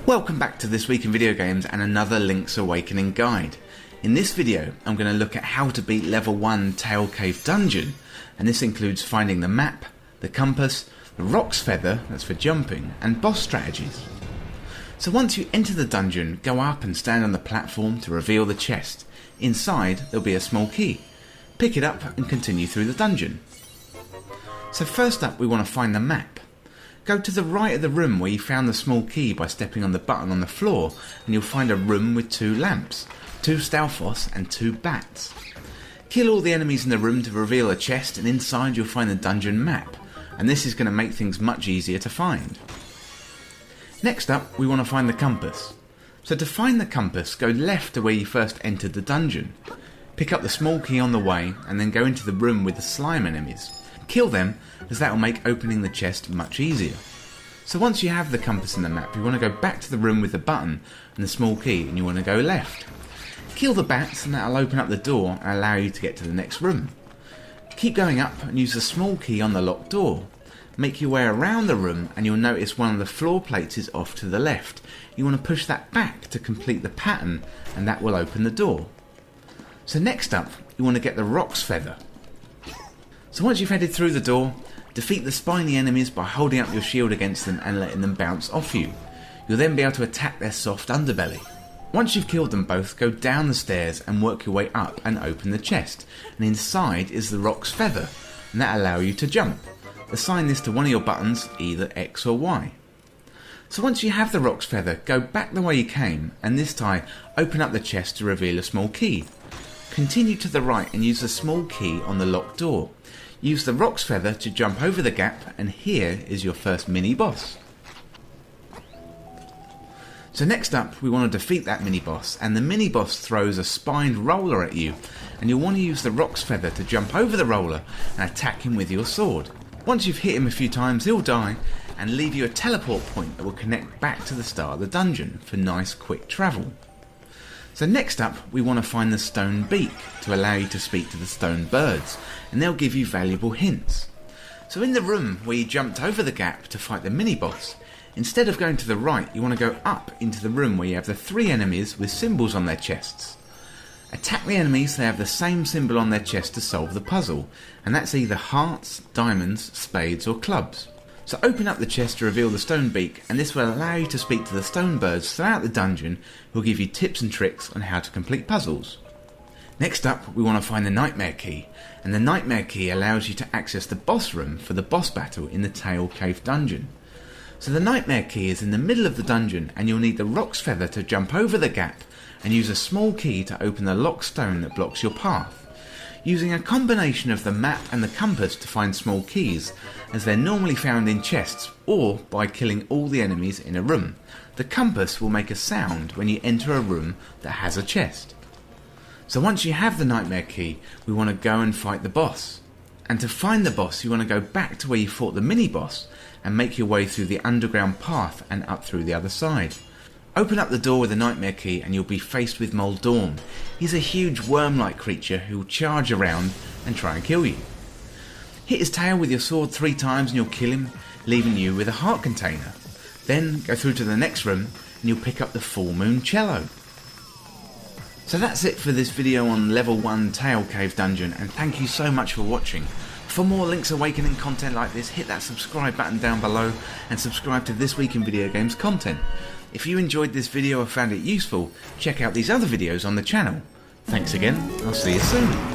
Welcome back to This Week in Video Games and another Link's Awakening guide. In this video I'm going to look at how to beat level 1 Tail Cave Dungeon, and this includes finding the map, the compass, the Roc's Feather, that's for jumping, and boss strategies. So once you enter the dungeon, go up and stand on the platform to reveal the chest. Inside there'll be a small key. Pick it up and continue through the dungeon. So first up we want to find the map. Go to the right of the room where you found the small key by stepping on the button on the floor, and you'll find a room with 2 lamps, 2 Stalfos and 2 bats. Kill all the enemies in the room to reveal a chest, and inside you'll find the dungeon map, and this is going to make things much easier to find. Next up we want to find the compass. So to find the compass, go left to where you first entered the dungeon. Pick up the small key on the way and then go into the room with the slime enemies. Kill them, as that will make opening the chest much easier. So once you have the compass and the map, you want to go back to the room with the button and the small key, and you want to go left. Kill the bats, and that will open up the door and allow you to get to the next room. Keep going up and use the small key on the locked door. Make your way around the room and you'll notice one of the floor plates is off to the left. You want to push that back to complete the pattern, and that will open the door. So next up, you want to get the Roc's Feather. So once you've headed through the door, defeat the spiny enemies by holding up your shield against them and letting them bounce off you. You'll then be able to attack their soft underbelly. Once you've killed them both, go down the stairs and work your way up and open the chest. And inside is the Roc's Feather, and that'll allow you to jump. Assign this to one of your buttons, either X or Y. So once you have the Roc's Feather, go back the way you came, and this time open up the chest to reveal a small key. Continue to the right and use the small key on the locked door. Use the Roc's Feather to jump over the gap, and here is your first mini-boss. So next up we want to defeat that mini-boss, and the mini-boss throws a spined roller at you, and you'll want to use the Roc's Feather to jump over the roller and attack him with your sword. Once you've hit him a few times, he'll die and leave you a teleport point that will connect back to the start of the dungeon for nice quick travel. So next up we want to find the stone Beak to allow you to speak to the stone birds, and they'll give you valuable hints. So in the room where you jumped over the gap to fight the mini-boss, instead of going to the right you want to go up into the room where you have the 3 enemies with symbols on their chests. Attack the enemies that have the same symbol on their chest to solve the puzzle, and that's either hearts, diamonds, spades or clubs. So open up the chest to reveal the stone Beak, and this will allow you to speak to the stone birds throughout the dungeon, who will give you tips and tricks on how to complete puzzles. Next up we want to find the Nightmare Key, and the Nightmare Key allows you to access the boss room for the boss battle in the Tail Cave Dungeon. So the Nightmare Key is in the middle of the dungeon, and you'll need the Roc's Feather to jump over the gap and use a small key to open the locked stone that blocks your path. Using a combination of the map and the compass to find small keys, as they're normally found in chests or by killing all the enemies in a room. The compass will make a sound when you enter a room that has a chest. So once you have the Nightmare Key, we want to go and fight the boss. And to find the boss you want to go back to where you fought the mini-boss and make your way through the underground path and up through the other side. Open up the door with the Nightmare Key and you'll be faced with Moldorm. He's a huge worm-like creature who will charge around and try and kill you. Hit his tail with your sword 3 times and you'll kill him, leaving you with a heart container. Then go through to the next room and you'll pick up the Full Moon Cello. So that's it for this video on level 1 Tail Cave Dungeon, and thank you so much for watching. For more Link's Awakening content like this, hit that subscribe button down below and subscribe to This Week in Video Games content. If you enjoyed this video or found it useful, check out these other videos on the channel. Thanks again, I'll see you soon.